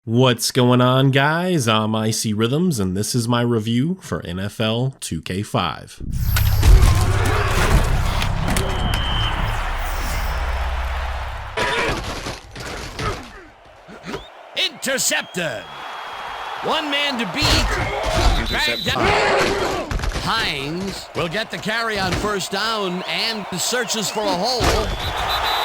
What's going on, guys? I'm Icy Rhythms, and this is my review for NFL 2K5. Intercepted. One man to beat. Dragged down. Hines will get the carry on first down and searches for a hole.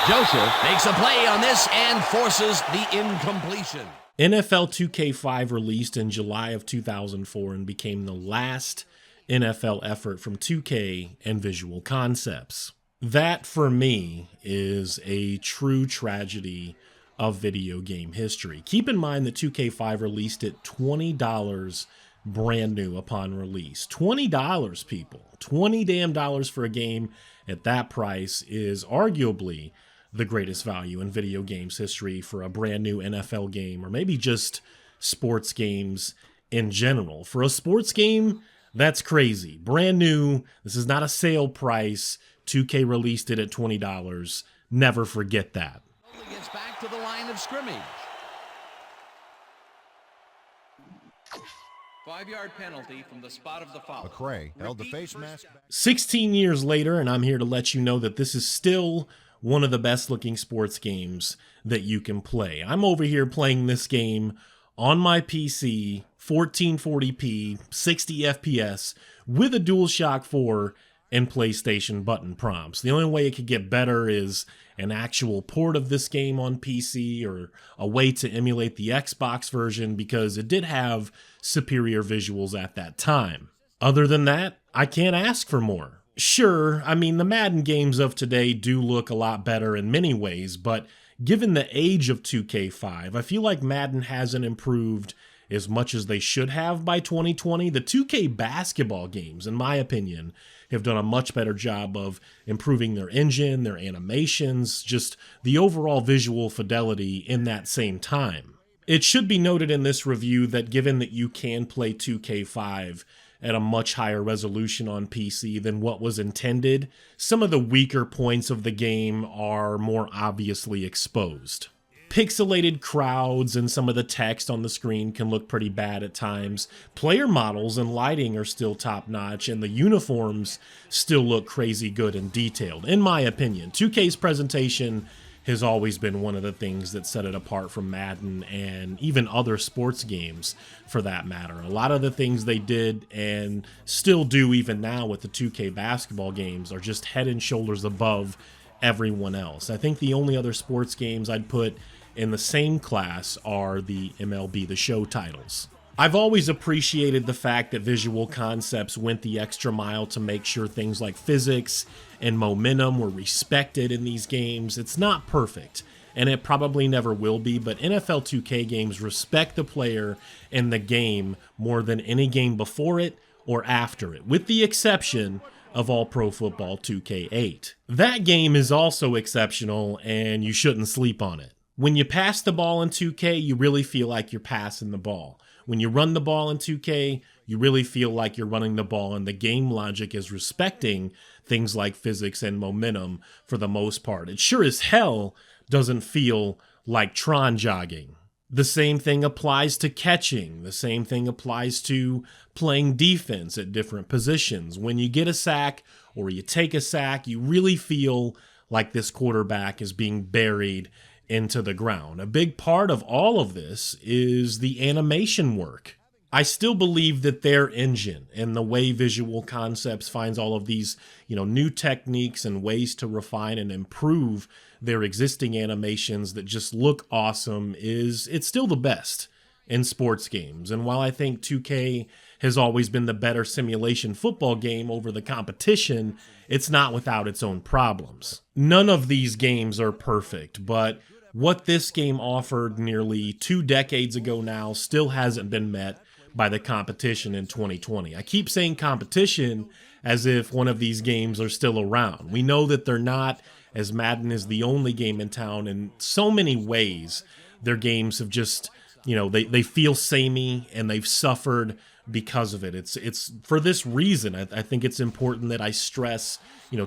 Joseph makes a play on this and forces the incompletion. NFL 2K5 released in July of 2004 and became the last NFL effort from 2K and Visual Concepts. That, for me, is a true tragedy of video game history. Keep in mind that 2K5 released it $20 brand new upon release. $20, people. $20 damn dollars for a game at that price is arguably the greatest value in video games history for a brand new NFL game, or maybe just sports games in general. For a sports game, that's crazy. Brand new. This is not a sale price. 2K released it at $20. Never forget that. Gets back to the line of scrimmage. 5-yard penalty from the spot of the foul. McCray held the face mask. 16 years later, and I'm here to let you know that this is still one of the best looking sports games that you can play. I'm over here playing this game on my PC, 1440p, 60 FPS, with a DualShock 4 and PlayStation button prompts. The only way it could get better is an actual port of this game on PC or a way to emulate the Xbox version, because it did have superior visuals at that time. Other than that, I can't ask for more. Sure, I mean, the Madden games of today do look a lot better in many ways, but given the age of 2K5, I feel like Madden hasn't improved as much as they should have by 2020. The 2K basketball games, in my opinion, have done a much better job of improving their engine, their animations, just the overall visual fidelity in that same time. It should be noted in this review that given that you can play 2K5 at a much higher resolution on PC than what was intended, some of the weaker points of the game are more obviously exposed. Pixelated crowds and some of the text on the screen can look pretty bad at times. Player models and lighting are still top-notch, and the uniforms still look crazy good and detailed. In my opinion, 2K's presentation has always been one of the things that set it apart from Madden and even other sports games for that matter. A lot of the things they did and still do even now with the 2K basketball games are just head and shoulders above everyone else. I think the only other sports games I'd put in the same class are the MLB The Show titles. I've always appreciated the fact that Visual Concepts went the extra mile to make sure things like physics and momentum were respected in these games. It's not perfect, and it probably never will be, but NFL 2K games respect the player and the game more than any game before it or after it, with the exception of All Pro Football 2K8. That game is also exceptional, and you shouldn't sleep on it. When you pass the ball in 2K, you really feel like you're passing the ball. When you run the ball in 2K, you really feel like you're running the ball, and the game logic is respecting things like physics and momentum for the most part. It sure as hell doesn't feel like Tron jogging. The same thing applies to catching. The same thing applies to playing defense at different positions. When you get a sack or you take a sack, you really feel like this quarterback is being buried into the ground. A big part of all of this is the animation work. I still believe that their engine and the way Visual Concepts finds all of these, new techniques and ways to refine and improve their existing animations that just look awesome it's still the best in sports games. And while I think 2K has always been the better simulation football game over the competition, it's not without its own problems. None of these games are perfect, but what this game offered nearly 2 decades ago now still hasn't been met by the competition in 2020. I keep saying competition as if one of these games are still around. We know that they're not, as Madden is the only game in town. In so many ways, their games have just, they feel samey, and they've suffered because of it. It's for this reason, I think it's important that I stress,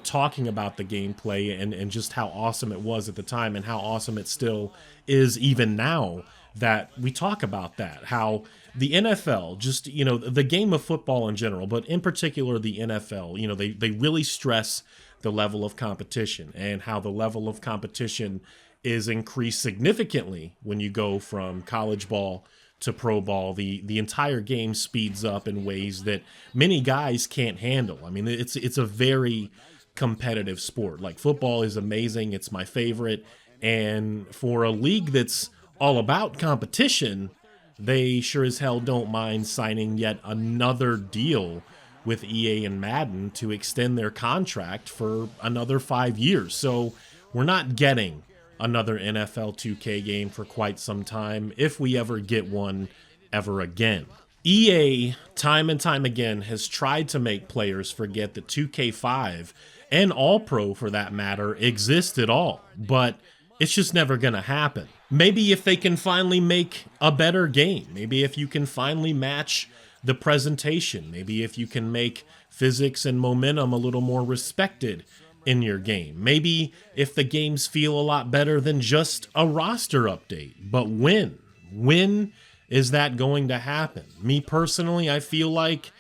talking about the gameplay and just how awesome it was at the time and how awesome it still is even now that we talk about that, how the NFL, just, the game of football in general, but in particular the NFL, they really stress the level of competition, and how the level of competition is increased significantly when you go from college ball to pro ball. The entire game speeds up in ways that many guys can't handle. I mean, it's a very competitive sport. Like, football is amazing. It's my favorite. And for a league that's all about competition, they sure as hell don't mind signing yet another deal with EA and Madden to extend their contract for another 5 years. So we're not getting another NFL 2K game for quite some time, if we ever get one ever again. EA, time and time again, has tried to make players forget that 2K5, and All Pro for that matter, exist at all, but it's just never gonna happen. Maybe if they can finally make a better game, maybe if you can finally match the presentation, maybe if you can make physics and momentum a little more respected in your game. Maybe if the games feel a lot better than just a roster update. But when? When is that going to happen? Me personally, I feel like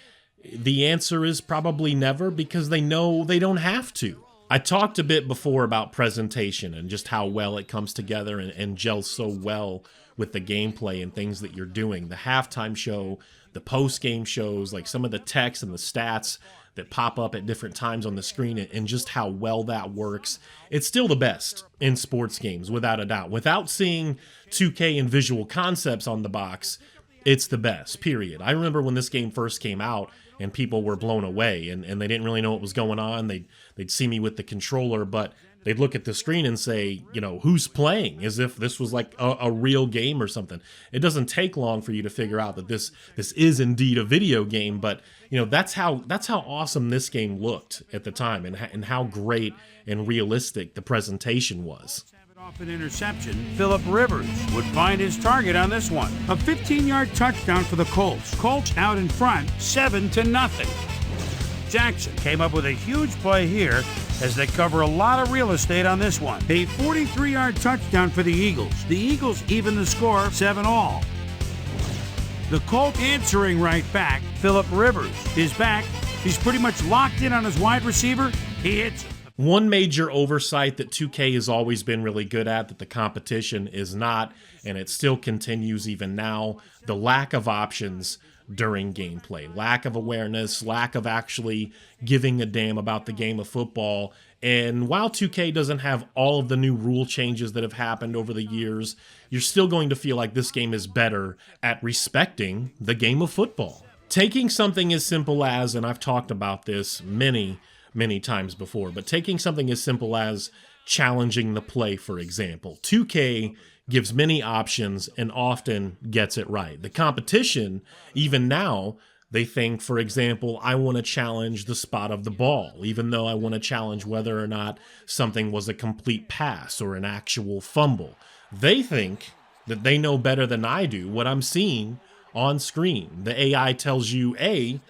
the answer is probably never, because they know they don't have to. I talked a bit before about presentation and just how well it comes together and gels so well with the gameplay and things that you're doing. The halftime show, the post-game shows, like some of the text and the stats that pop up at different times on the screen, and just how well that works. It's still the best in sports games, without a doubt. Without seeing 2K and visual concepts on the box, it's the best, period. I remember when this game first came out and people were blown away, and they didn't really know what was going on. They'd see me with the controller, but they'd look at the screen and say, who's playing? As if this was like a real game or something. It doesn't take long for you to figure out that this is indeed a video game, but that's how awesome this game looked at the time, and how great and realistic the presentation was. Off an interception, Phillip Rivers would find his target on this one. A 15-yard touchdown for the Colts. Colts out in front, 7-0. Jackson came up with a huge play here as they cover a lot of real estate on this one. A 43-yard touchdown for the Eagles. The Eagles even the score 7-all. The Colts answering right back. Phillip Rivers is back. He's pretty much locked in on his wide receiver. He hits him. One major oversight that 2K has always been really good at, that the competition is not, and it still continues even now, the lack of options during gameplay. Lack of awareness, lack of actually giving a damn about the game of football. And while 2K doesn't have all of the new rule changes that have happened over the years, you're still going to feel like this game is better at respecting the game of football. Taking something as simple as, and I've talked about this many times before, but taking something as simple as challenging the play, for example. 2K gives many options and often gets it right. The competition, even now, they think, for example, I want to challenge the spot of the ball, even though I want to challenge whether or not something was a complete pass or an actual fumble. They think that they know better than I do what I'm seeing on screen. The AI tells you, A,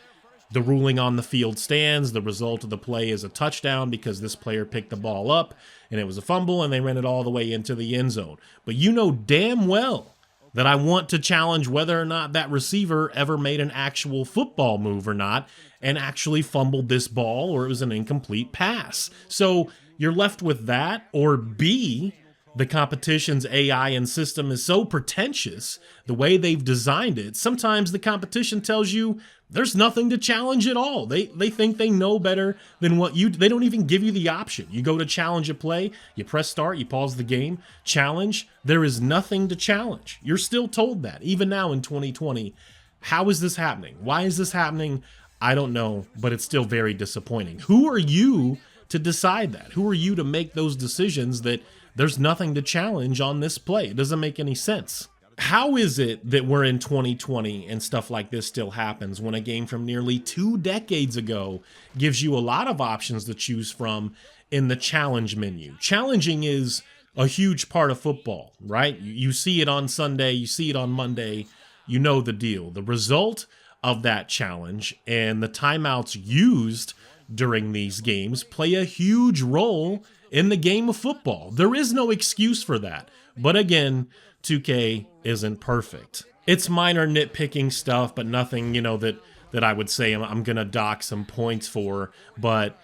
the ruling on the field stands, the result of the play is a touchdown because this player picked the ball up and it was a fumble and they ran it all the way into the end zone. But you know damn well that I want to challenge whether or not that receiver ever made an actual football move or not and actually fumbled this ball, or it was an incomplete pass. So you're left with that, or B, the competition's AI and system is so pretentious, the way they've designed it, sometimes the competition tells you there's nothing to challenge at all. They think they know better than what you, they don't even give you the option. You go to challenge a play, you press start, you pause the game, challenge, there is nothing to challenge. You're still told that, even now in 2020. How is this happening? Why is this happening? I don't know, but it's still very disappointing. Who are you to decide that? Who are you to make those decisions that there's nothing to challenge on this play? It doesn't make any sense. How is it that we're in 2020 and stuff like this still happens when a game from nearly 2 decades ago gives you a lot of options to choose from in the challenge menu? Challenging is a huge part of football, right? You see it on Sunday, you see it on Monday, you know the deal. The result of that challenge and the timeouts used during these games play a huge role in the game of football. There is no excuse for that. But again, 2K isn't perfect. It's minor nitpicking stuff, but nothing, that I would say I'm going to dock some points for. But,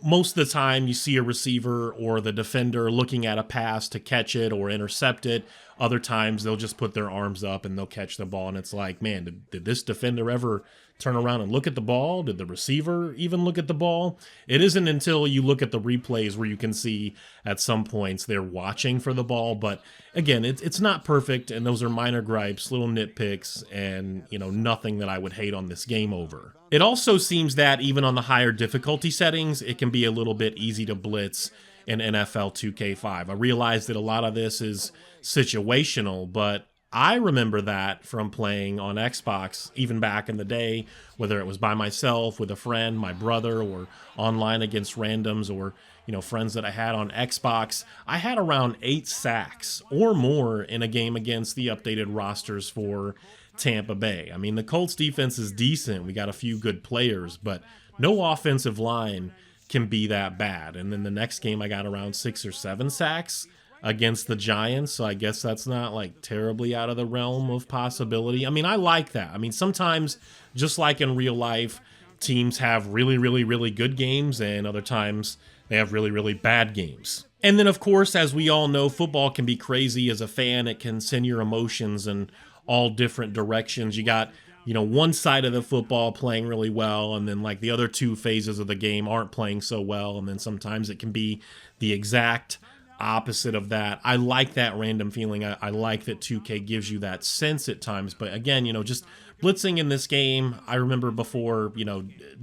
most of the time you see a receiver or the defender looking at a pass to catch it or intercept it. Other times they'll just put their arms up and they'll catch the ball. And it's like, man, did this defender ever turn around and look at the ball? Did the receiver even look at the ball? It isn't until you look at the replays where you can see at some points they're watching for the ball. But again, it's not perfect, and those are minor gripes, little nitpicks, and nothing that I would hate on this game over. It also seems that even on the higher difficulty settings, it can be a little bit easy to blitz in NFL 2K5. I realize that a lot of this is situational, but I remember that from playing on Xbox even back in the day, whether it was by myself, with a friend, my brother, or online against randoms, or friends that I had on Xbox. I had around 8 sacks or more in a game against the updated rosters for Tampa Bay. I mean, the Colts defense is decent. We got a few good players, but no offensive line can be that bad. And then the next game I got around 6 or 7 sacks against the Giants, so I guess that's not like terribly out of the realm of possibility. I mean, I like that. I mean, sometimes, just like in real life, teams have really, really, really good games, and other times they have really, really bad games. And then, of course, as we all know, football can be crazy. As a fan, it can send your emotions in all different directions. You got, one side of the football playing really well, and then like the other two phases of the game aren't playing so well, and then sometimes it can be the exact opposite of that. I like that random feeling. I like that 2K gives you that sense at times. But again, just blitzing in this game, I remember before,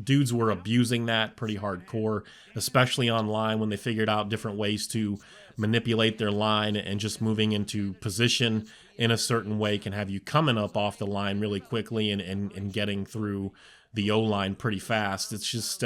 dudes were abusing that pretty hardcore, especially online when they figured out different ways to manipulate their line, and just moving into position in a certain way can have you coming up off the line really quickly and getting through the O-line pretty fast. It's just,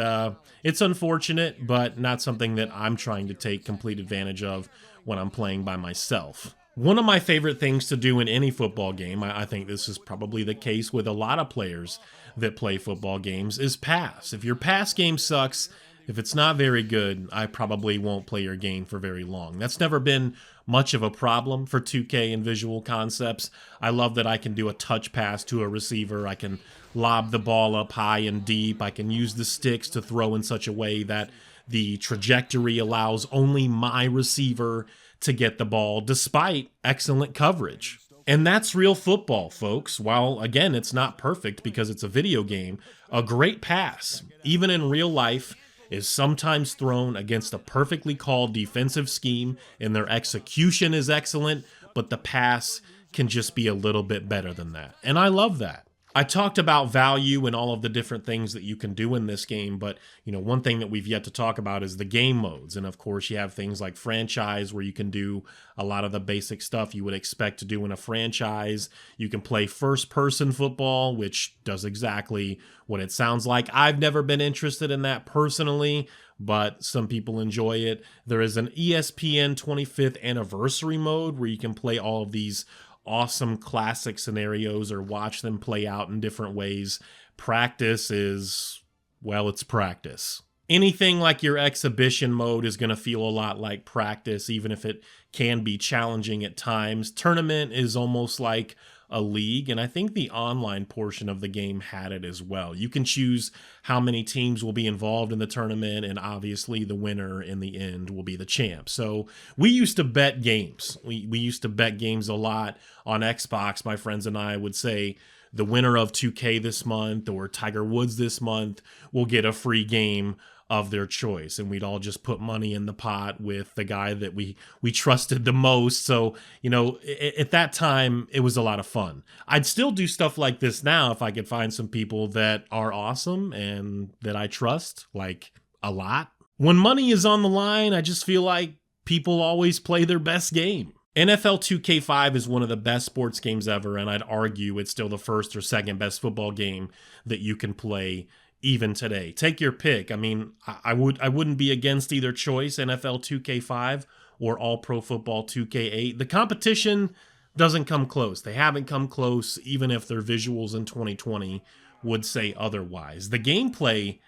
it's unfortunate, but not something that I'm trying to take complete advantage of when I'm playing by myself. One of my favorite things to do in any football game, I think this is probably the case with a lot of players that play football games, is pass. If your pass game sucks, if it's not very good, I probably won't play your game for very long. That's never been much of a problem for 2K and Visual Concepts. I love that I can do a touch pass to a receiver. I can lob the ball up high and deep. I can use the sticks to throw in such a way that the trajectory allows only my receiver to get the ball, despite excellent coverage. And that's real football, folks. While, again, it's not perfect because it's a video game, a great pass, even in real life, is sometimes thrown against a perfectly called defensive scheme, and their execution is excellent, but the pass can just be a little bit better than that. And I love that. I talked about value and all of the different things that you can do in this game, but one thing that we've yet to talk about is the game modes. And of course, you have things like franchise, where you can do a lot of the basic stuff you would expect to do in a franchise. You can play first-person football, which does exactly what it sounds like. I've never been interested in that personally, but some people enjoy it. There is an ESPN 25th anniversary mode where you can play all of these awesome classic scenarios or watch them play out in different ways. Practice is, well, it's practice. Anything like your exhibition mode is going to feel a lot like practice, even if it can be challenging at times. Tournament is almost like a league, and I think the online portion of the game had it as well. You can choose how many teams will be involved in the tournament, and obviously the winner in the end will be the champ. So we used to bet games. We used to bet games a lot on Xbox. My friends and I would say the winner of 2K this month or Tiger Woods this month will get a free game of their choice, and we'd all just put money in the pot with the guy that we trusted the most. So at that time it was a lot of fun. I'd still do stuff like this now if I could find some people that are awesome and that I trust, like, a lot. When money is on the line, I just feel like people always play their best game. NFL 2K5 is one of the best sports games ever, and I'd argue it's still the first or second best football game that you can play even today. Take your pick. I mean, I wouldn't be against either choice, NFL 2K5 or All Pro Football 2K8. The competition doesn't come close. They haven't come close, even if their visuals in 2020 would say otherwise. The gameplay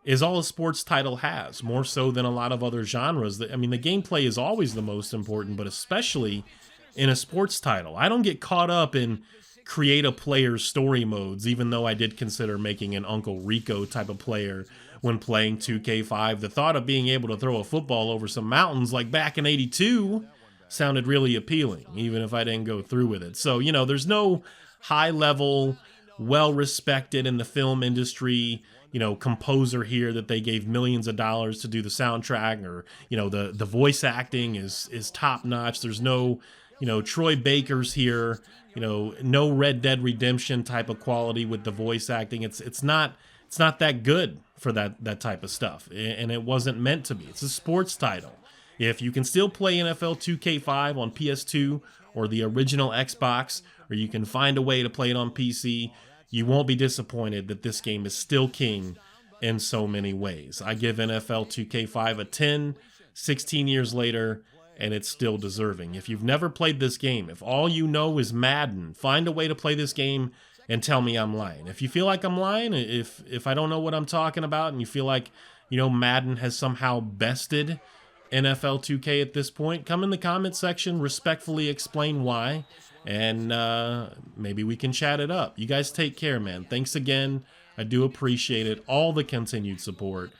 is all a sports title has, more so than a lot of other genres. I mean, the gameplay is always the most important, but especially in a sports title. I don't get caught up in create a player story modes, even though I did consider making an Uncle Rico type of player when playing 2K5. The thought of being able to throw a football over some mountains like back in 82 sounded really appealing, even if I didn't go through with it. So, there's no high level, well-respected in the film industry, composer here that they gave millions of dollars to do the soundtrack, or, the voice acting is top notch. There's no, Troy Baker's here, no Red Dead Redemption type of quality with the voice acting. It's not that good for that type of stuff. And it wasn't meant to be. It's a sports title. If you can still play NFL 2K5 on PS2 or the original Xbox, or you can find a way to play it on PC, you won't be disappointed that this game is still king in so many ways. I give NFL 2K5 a 10, 16 years later, and it's still deserving. If you've never played this game, if all you know is Madden, find a way to play this game and tell me I'm lying. If you feel like I'm lying, if I don't know what I'm talking about, and you feel like, Madden has somehow bested NFL 2K at this point, come in the comment section, respectfully explain why, and maybe we can chat it up. You guys take care, man. Thanks again. I do appreciate it. All the continued support.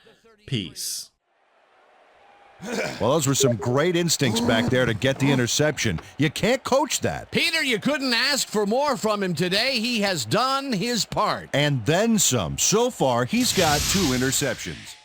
Peace. Well, those were some great instincts back there to get the interception. You can't coach that. Peter, you couldn't ask for more from him today. He has done his part. And then some. So far, he's got 2 interceptions.